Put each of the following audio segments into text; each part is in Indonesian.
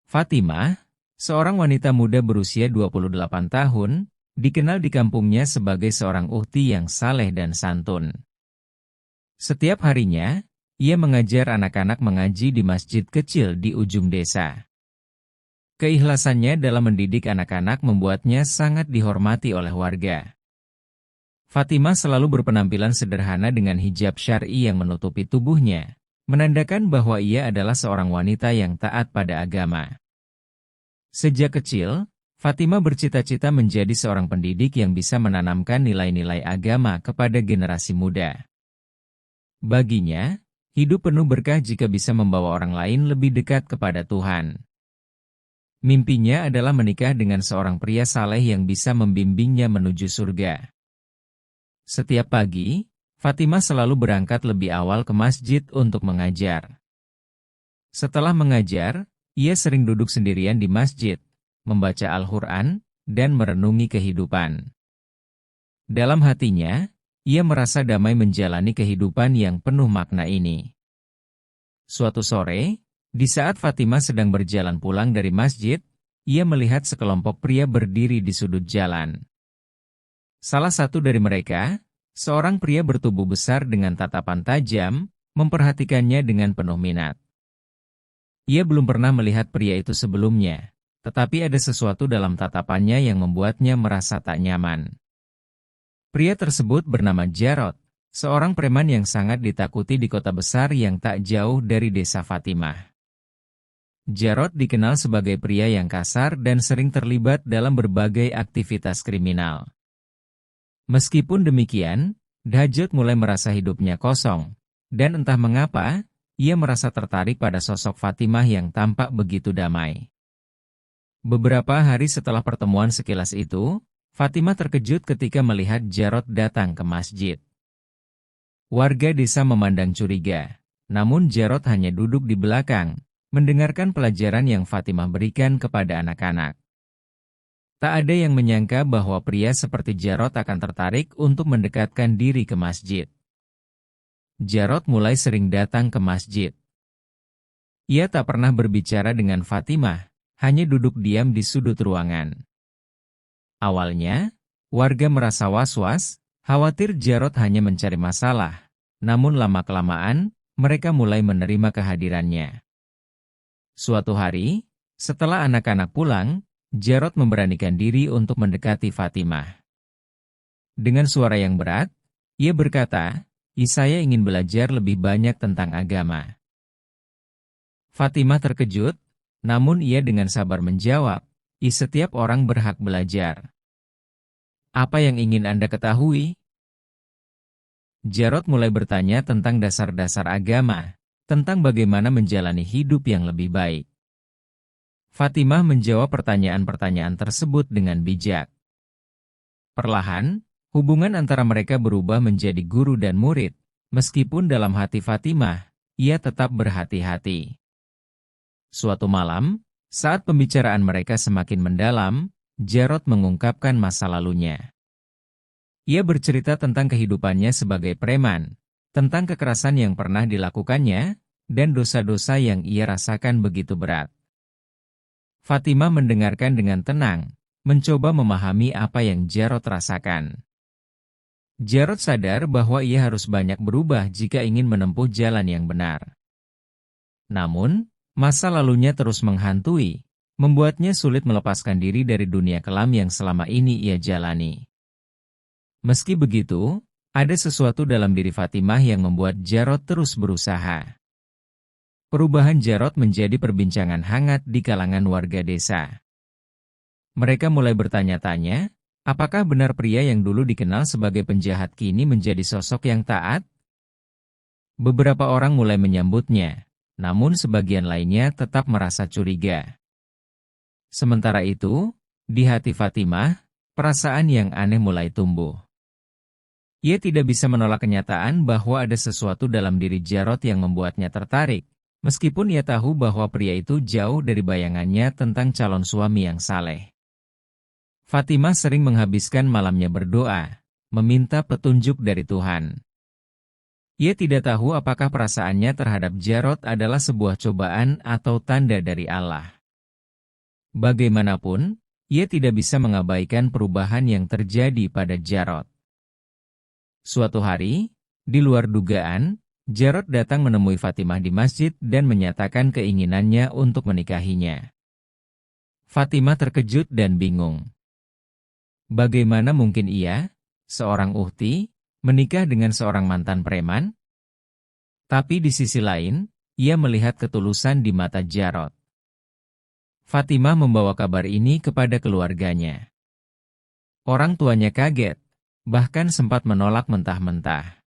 Fatimah, seorang wanita muda berusia 28 tahun, dikenal di kampungnya sebagai seorang ukhti yang saleh dan santun. Setiap harinya, ia mengajar anak-anak mengaji di masjid kecil di ujung desa. Keikhlasannya dalam mendidik anak-anak membuatnya sangat dihormati oleh warga. Fatimah selalu berpenampilan sederhana dengan hijab syar'i yang menutupi tubuhnya, menandakan bahwa ia adalah seorang wanita yang taat pada agama. Sejak kecil, Fatimah bercita-cita menjadi seorang pendidik yang bisa menanamkan nilai-nilai agama kepada generasi muda. Baginya, hidup penuh berkah jika bisa membawa orang lain lebih dekat kepada Tuhan. Mimpinya adalah menikah dengan seorang pria saleh yang bisa membimbingnya menuju surga. Setiap pagi, Fatimah selalu berangkat lebih awal ke masjid untuk mengajar. Setelah mengajar, ia sering duduk sendirian di masjid, membaca Al-Quran, dan merenungi kehidupan. Dalam hatinya, ia merasa damai menjalani kehidupan yang penuh makna ini. Suatu sore, di saat Fatimah sedang berjalan pulang dari masjid, ia melihat sekelompok pria berdiri di sudut jalan. Salah satu dari mereka, seorang pria bertubuh besar dengan tatapan tajam, memperhatikannya dengan penuh minat. Ia belum pernah melihat pria itu sebelumnya, tetapi ada sesuatu dalam tatapannya yang membuatnya merasa tak nyaman. Pria tersebut bernama Jarod, seorang preman yang sangat ditakuti di kota besar yang tak jauh dari desa Fatimah. Jarod dikenal sebagai pria yang kasar dan sering terlibat dalam berbagai aktivitas kriminal. Meskipun demikian, Dajjal mulai merasa hidupnya kosong, dan entah mengapa, ia merasa tertarik pada sosok Fatimah yang tampak begitu damai. Beberapa hari setelah pertemuan sekilas itu, Fatimah terkejut ketika melihat Jarod datang ke masjid. Warga desa memandang curiga, namun Jarod hanya duduk di belakang, mendengarkan pelajaran yang Fatimah berikan kepada anak-anak. Tak ada yang menyangka bahwa pria seperti Jarod akan tertarik untuk mendekatkan diri ke masjid. Jarod mulai sering datang ke masjid. Ia tak pernah berbicara dengan Fatimah, hanya duduk diam di sudut ruangan. Awalnya, warga merasa was-was, khawatir Jarod hanya mencari masalah, namun lama-kelamaan, mereka mulai menerima kehadirannya. Suatu hari, setelah anak-anak pulang, Jarod memberanikan diri untuk mendekati Fatimah. Dengan suara yang berat, ia berkata, "Saya ingin belajar lebih banyak tentang agama." Fatimah terkejut, namun ia dengan sabar menjawab, "Setiap orang berhak belajar. Apa yang ingin Anda ketahui?" Jarod mulai bertanya tentang dasar-dasar agama, tentang bagaimana menjalani hidup yang lebih baik. Fatimah menjawab pertanyaan-pertanyaan tersebut dengan bijak. Perlahan, hubungan antara mereka berubah menjadi guru dan murid, meskipun dalam hati Fatimah, ia tetap berhati-hati. Suatu malam, saat pembicaraan mereka semakin mendalam, Jarod mengungkapkan masa lalunya. Ia bercerita tentang kehidupannya sebagai preman, tentang kekerasan yang pernah dilakukannya, dan dosa-dosa yang ia rasakan begitu berat. Fatimah mendengarkan dengan tenang, mencoba memahami apa yang Jarod rasakan. Jarod sadar bahwa ia harus banyak berubah jika ingin menempuh jalan yang benar. Namun, masa lalunya terus menghantui, membuatnya sulit melepaskan diri dari dunia kelam yang selama ini ia jalani. Meski begitu, ada sesuatu dalam diri Fatimah yang membuat Jarod terus berusaha. Perubahan Jarod menjadi perbincangan hangat di kalangan warga desa. Mereka mulai bertanya-tanya, apakah benar pria yang dulu dikenal sebagai penjahat kini menjadi sosok yang taat? Beberapa orang mulai menyambutnya, namun sebagian lainnya tetap merasa curiga. Sementara itu, di hati Fatimah, perasaan yang aneh mulai tumbuh. Ia tidak bisa menolak kenyataan bahwa ada sesuatu dalam diri Jarod yang membuatnya tertarik. Meskipun ia tahu bahwa pria itu jauh dari bayangannya tentang calon suami yang saleh. Fatimah sering menghabiskan malamnya berdoa, meminta petunjuk dari Tuhan. Ia tidak tahu apakah perasaannya terhadap Jarod adalah sebuah cobaan atau tanda dari Allah. Bagaimanapun, ia tidak bisa mengabaikan perubahan yang terjadi pada Jarod. Suatu hari, di luar dugaan, Jarod datang menemui Fatimah di masjid dan menyatakan keinginannya untuk menikahinya. Fatimah terkejut dan bingung. Bagaimana mungkin ia, seorang ukhti, menikah dengan seorang mantan preman? Tapi di sisi lain, ia melihat ketulusan di mata Jarod. Fatimah membawa kabar ini kepada keluarganya. Orang tuanya kaget, bahkan sempat menolak mentah-mentah.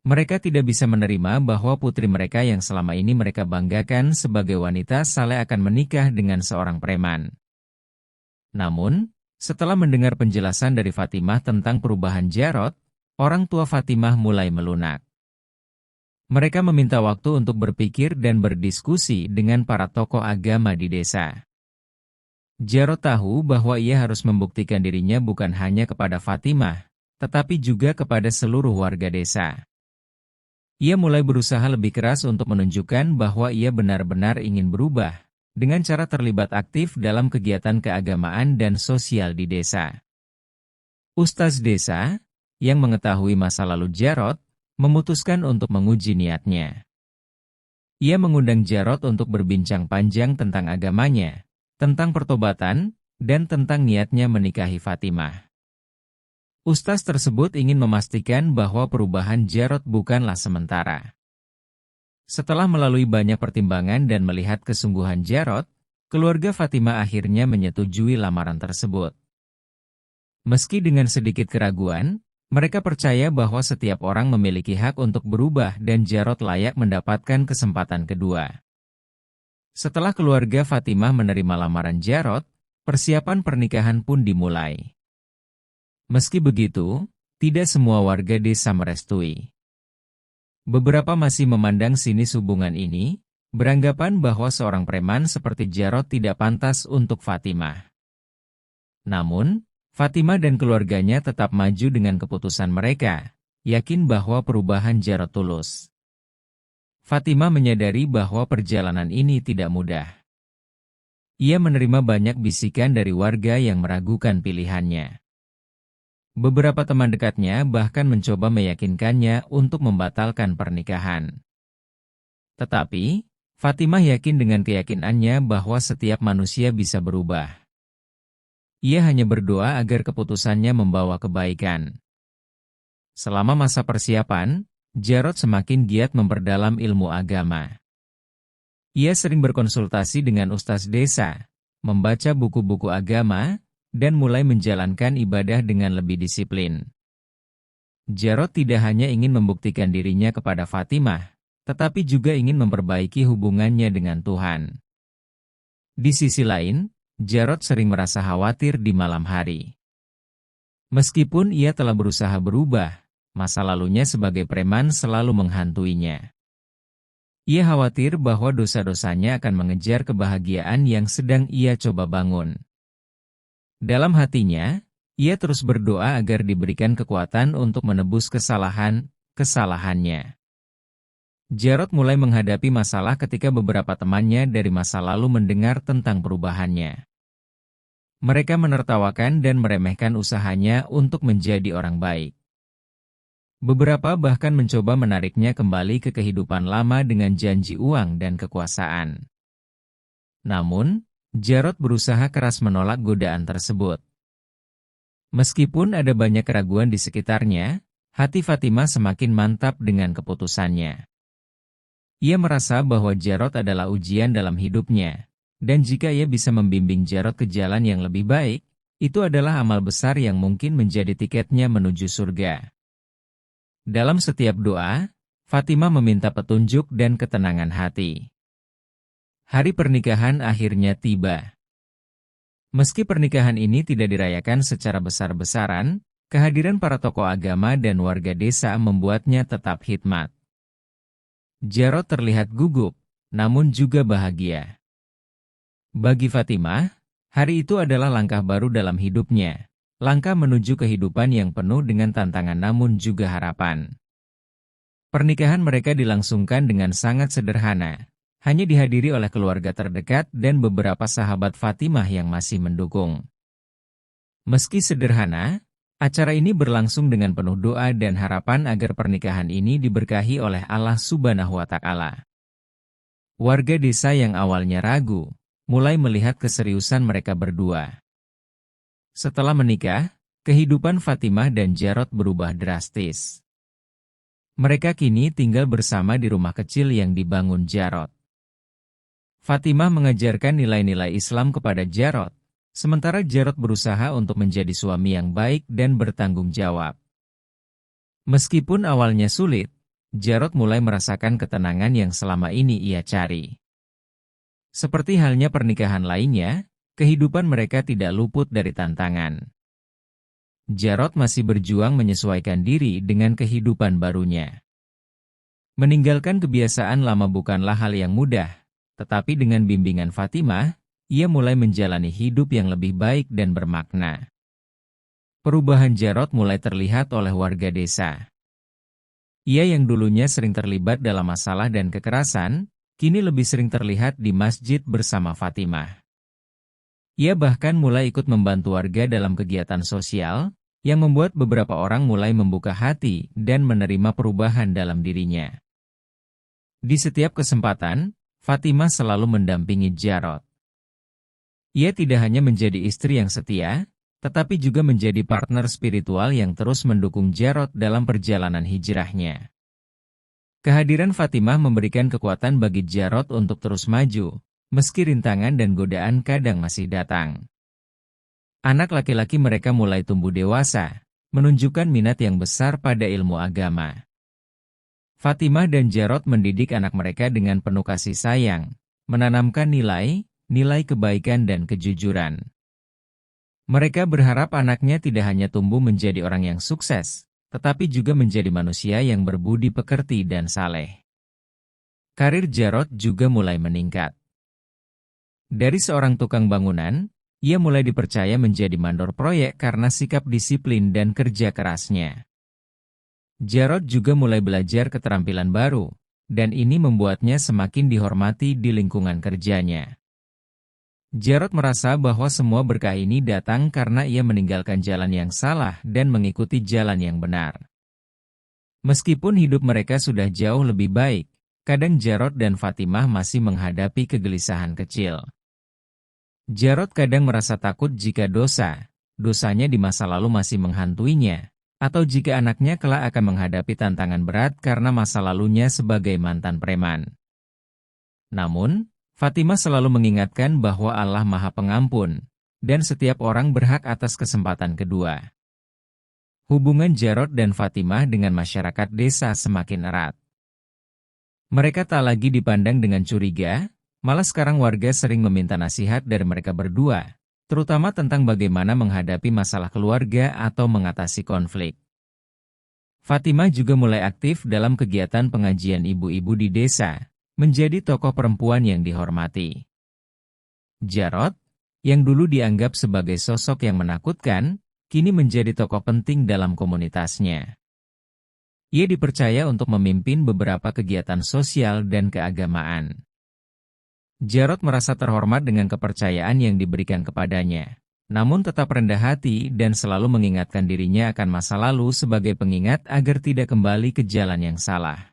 Mereka tidak bisa menerima bahwa putri mereka yang selama ini mereka banggakan sebagai wanita saleh akan menikah dengan seorang preman. Namun, setelah mendengar penjelasan dari Fatimah tentang perubahan Jarod, orang tua Fatimah mulai melunak. Mereka meminta waktu untuk berpikir dan berdiskusi dengan para tokoh agama di desa. Jarod tahu bahwa ia harus membuktikan dirinya bukan hanya kepada Fatimah, tetapi juga kepada seluruh warga desa. Ia mulai berusaha lebih keras untuk menunjukkan bahwa ia benar-benar ingin berubah, dengan cara terlibat aktif dalam kegiatan keagamaan dan sosial di desa. Ustaz desa, yang mengetahui masa lalu Jarod, memutuskan untuk menguji niatnya. Ia mengundang Jarod untuk berbincang panjang tentang agamanya, tentang pertobatan, dan tentang niatnya menikahi Fatimah. Ustaz tersebut ingin memastikan bahwa perubahan Jarod bukanlah sementara. Setelah melalui banyak pertimbangan dan melihat kesungguhan Jarod, keluarga Fatimah akhirnya menyetujui lamaran tersebut. Meski dengan sedikit keraguan, mereka percaya bahwa setiap orang memiliki hak untuk berubah dan Jarod layak mendapatkan kesempatan kedua. Setelah keluarga Fatimah menerima lamaran Jarod, persiapan pernikahan pun dimulai. Meski begitu, tidak semua warga desa merestui. Beberapa masih memandang sinis hubungan ini, beranggapan bahwa seorang preman seperti Jarod tidak pantas untuk Fatimah. Namun, Fatimah dan keluarganya tetap maju dengan keputusan mereka, yakin bahwa perubahan Jarod tulus. Fatimah menyadari bahwa perjalanan ini tidak mudah. Ia menerima banyak bisikan dari warga yang meragukan pilihannya. Beberapa teman dekatnya bahkan mencoba meyakinkannya untuk membatalkan pernikahan. Tetapi, Fatimah yakin dengan keyakinannya bahwa setiap manusia bisa berubah. Ia hanya berdoa agar keputusannya membawa kebaikan. Selama masa persiapan, Jarod semakin giat memperdalam ilmu agama. Ia sering berkonsultasi dengan ustaz desa, membaca buku-buku agama, dan mulai menjalankan ibadah dengan lebih disiplin. Jarod tidak hanya ingin membuktikan dirinya kepada Fatimah, tetapi juga ingin memperbaiki hubungannya dengan Tuhan. Di sisi lain, Jarod sering merasa khawatir di malam hari. Meskipun ia telah berusaha berubah, masa lalunya sebagai preman selalu menghantuinya. Ia khawatir bahwa dosa-dosanya akan mengejar kebahagiaan yang sedang ia coba bangun. Dalam hatinya, ia terus berdoa agar diberikan kekuatan untuk menebus kesalahannya. Jarod mulai menghadapi masalah ketika beberapa temannya dari masa lalu mendengar tentang perubahannya. Mereka menertawakan dan meremehkan usahanya untuk menjadi orang baik. Beberapa bahkan mencoba menariknya kembali ke kehidupan lama dengan janji uang dan kekuasaan. Namun, Jarod berusaha keras menolak godaan tersebut. Meskipun ada banyak keraguan di sekitarnya, hati Fatimah semakin mantap dengan keputusannya. Ia merasa bahwa Jarod adalah ujian dalam hidupnya, dan jika ia bisa membimbing Jarod ke jalan yang lebih baik, itu adalah amal besar yang mungkin menjadi tiketnya menuju surga. Dalam setiap doa, Fatimah meminta petunjuk dan ketenangan hati. Hari pernikahan akhirnya tiba. Meski pernikahan ini tidak dirayakan secara besar-besaran, kehadiran para tokoh agama dan warga desa membuatnya tetap hikmat. Jarod terlihat gugup, namun juga bahagia. Bagi Fatimah, hari itu adalah langkah baru dalam hidupnya, langkah menuju kehidupan yang penuh dengan tantangan namun juga harapan. Pernikahan mereka dilangsungkan dengan sangat sederhana, hanya dihadiri oleh keluarga terdekat dan beberapa sahabat Fatimah yang masih mendukung. Meski sederhana, acara ini berlangsung dengan penuh doa dan harapan agar pernikahan ini diberkahi oleh Allah Subhanahu wa Ta'ala. Warga desa yang awalnya ragu, mulai melihat keseriusan mereka berdua. Setelah menikah, kehidupan Fatimah dan Jarod berubah drastis. Mereka kini tinggal bersama di rumah kecil yang dibangun Jarod. Fatimah mengajarkan nilai-nilai Islam kepada Jarod, sementara Jarod berusaha untuk menjadi suami yang baik dan bertanggung jawab. Meskipun awalnya sulit, Jarod mulai merasakan ketenangan yang selama ini ia cari. Seperti halnya pernikahan lainnya, kehidupan mereka tidak luput dari tantangan. Jarod masih berjuang menyesuaikan diri dengan kehidupan barunya. Meninggalkan kebiasaan lama bukanlah hal yang mudah, tetapi dengan bimbingan Fatimah, ia mulai menjalani hidup yang lebih baik dan bermakna. Perubahan Jarod mulai terlihat oleh warga desa. Ia yang dulunya sering terlibat dalam masalah dan kekerasan, kini lebih sering terlihat di masjid bersama Fatimah. Ia bahkan mulai ikut membantu warga dalam kegiatan sosial, yang membuat beberapa orang mulai membuka hati dan menerima perubahan dalam dirinya. Di setiap kesempatan, Fatimah selalu mendampingi Jarod. Ia tidak hanya menjadi istri yang setia, tetapi juga menjadi partner spiritual yang terus mendukung Jarod dalam perjalanan hijrahnya. Kehadiran Fatimah memberikan kekuatan bagi Jarod untuk terus maju, meski rintangan dan godaan kadang masih datang. Anak laki-laki mereka mulai tumbuh dewasa, menunjukkan minat yang besar pada ilmu agama. Fatimah dan Jarod mendidik anak mereka dengan penuh kasih sayang, menanamkan nilai kebaikan dan kejujuran. Mereka berharap anaknya tidak hanya tumbuh menjadi orang yang sukses, tetapi juga menjadi manusia yang berbudi pekerti dan saleh. Karir Jarod juga mulai meningkat. Dari seorang tukang bangunan, ia mulai dipercaya menjadi mandor proyek karena sikap disiplin dan kerja kerasnya. Jarod juga mulai belajar keterampilan baru, dan ini membuatnya semakin dihormati di lingkungan kerjanya. Jarod merasa bahwa semua berkah ini datang karena ia meninggalkan jalan yang salah dan mengikuti jalan yang benar. Meskipun hidup mereka sudah jauh lebih baik, kadang Jarod dan Fatimah masih menghadapi kegelisahan kecil. Jarod kadang merasa takut jika dosanya di masa lalu masih menghantuinya, atau jika anaknya kelak akan menghadapi tantangan berat karena masa lalunya sebagai mantan preman. Namun, Fatimah selalu mengingatkan bahwa Allah Maha Pengampun, dan setiap orang berhak atas kesempatan kedua. Hubungan Jarod dan Fatimah dengan masyarakat desa semakin erat. Mereka tak lagi dipandang dengan curiga, malah sekarang warga sering meminta nasihat dari mereka berdua, terutama tentang bagaimana menghadapi masalah keluarga atau mengatasi konflik. Fatimah juga mulai aktif dalam kegiatan pengajian ibu-ibu di desa, menjadi tokoh perempuan yang dihormati. Jarod, yang dulu dianggap sebagai sosok yang menakutkan, kini menjadi tokoh penting dalam komunitasnya. Ia dipercaya untuk memimpin beberapa kegiatan sosial dan keagamaan. Jarod merasa terhormat dengan kepercayaan yang diberikan kepadanya, namun tetap rendah hati dan selalu mengingatkan dirinya akan masa lalu sebagai pengingat agar tidak kembali ke jalan yang salah.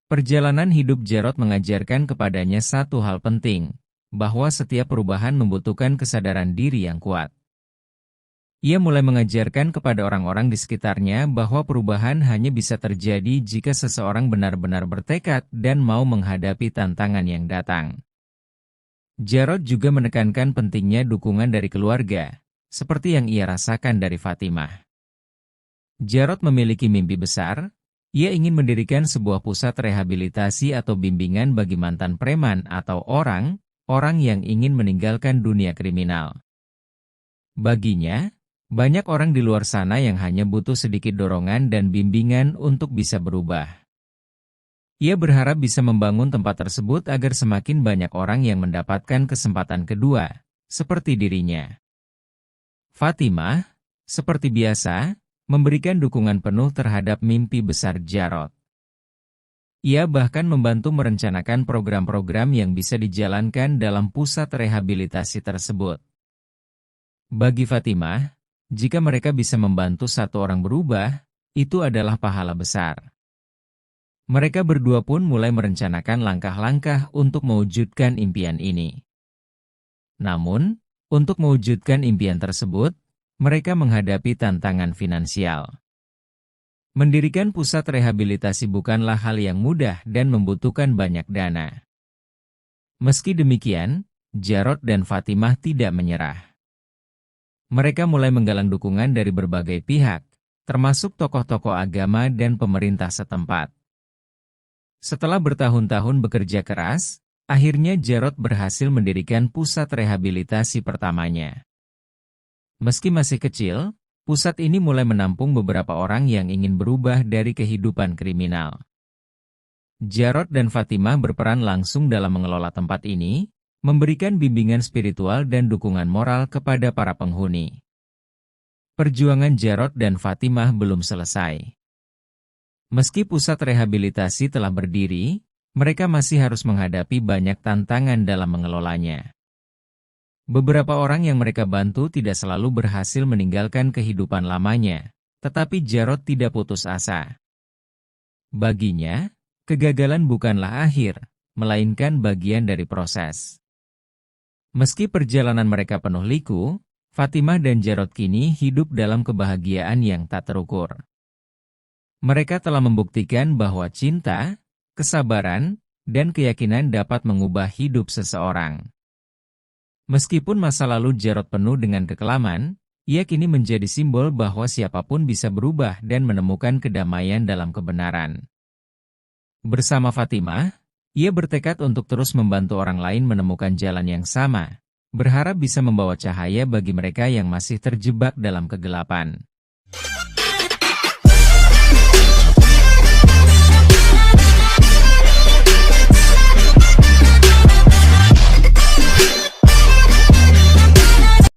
Perjalanan hidup Jarod mengajarkan kepadanya satu hal penting, bahwa setiap perubahan membutuhkan kesadaran diri yang kuat. Ia mulai mengajarkan kepada orang-orang di sekitarnya bahwa perubahan hanya bisa terjadi jika seseorang benar-benar bertekad dan mau menghadapi tantangan yang datang. Jarod juga menekankan pentingnya dukungan dari keluarga, seperti yang ia rasakan dari Fatimah. Jarod memiliki mimpi besar, ia ingin mendirikan sebuah pusat rehabilitasi atau bimbingan bagi mantan preman atau orang yang ingin meninggalkan dunia kriminal. Baginya, banyak orang di luar sana yang hanya butuh sedikit dorongan dan bimbingan untuk bisa berubah. Ia berharap bisa membangun tempat tersebut agar semakin banyak orang yang mendapatkan kesempatan kedua, seperti dirinya. Fatimah, seperti biasa, memberikan dukungan penuh terhadap mimpi besar Jarod. Ia bahkan membantu merencanakan program-program yang bisa dijalankan dalam pusat rehabilitasi tersebut. Bagi Fatimah, jika mereka bisa membantu satu orang berubah, itu adalah pahala besar. Mereka berdua pun mulai merencanakan langkah-langkah untuk mewujudkan impian ini. Namun, untuk mewujudkan impian tersebut, mereka menghadapi tantangan finansial. Mendirikan pusat rehabilitasi bukanlah hal yang mudah dan membutuhkan banyak dana. Meski demikian, Jarod dan Fatimah tidak menyerah. Mereka mulai menggalang dukungan dari berbagai pihak, termasuk tokoh-tokoh agama dan pemerintah setempat. Setelah bertahun-tahun bekerja keras, akhirnya Jarod berhasil mendirikan pusat rehabilitasi pertamanya. Meski masih kecil, pusat ini mulai menampung beberapa orang yang ingin berubah dari kehidupan kriminal. Jarod dan Fatimah berperan langsung dalam mengelola tempat ini, memberikan bimbingan spiritual dan dukungan moral kepada para penghuni. Perjuangan Jarod dan Fatimah belum selesai. Meski pusat rehabilitasi telah berdiri, mereka masih harus menghadapi banyak tantangan dalam mengelolanya. Beberapa orang yang mereka bantu tidak selalu berhasil meninggalkan kehidupan lamanya, tetapi Jarod tidak putus asa. Baginya, kegagalan bukanlah akhir, melainkan bagian dari proses. Meski perjalanan mereka penuh liku, Fatimah dan Jarod kini hidup dalam kebahagiaan yang tak terukur. Mereka telah membuktikan bahwa cinta, kesabaran, dan keyakinan dapat mengubah hidup seseorang. Meskipun masa lalu Jarod penuh dengan kekelaman, ia kini menjadi simbol bahwa siapapun bisa berubah dan menemukan kedamaian dalam kebenaran. Bersama Fatimah, ia bertekad untuk terus membantu orang lain menemukan jalan yang sama, berharap bisa membawa cahaya bagi mereka yang masih terjebak dalam kegelapan.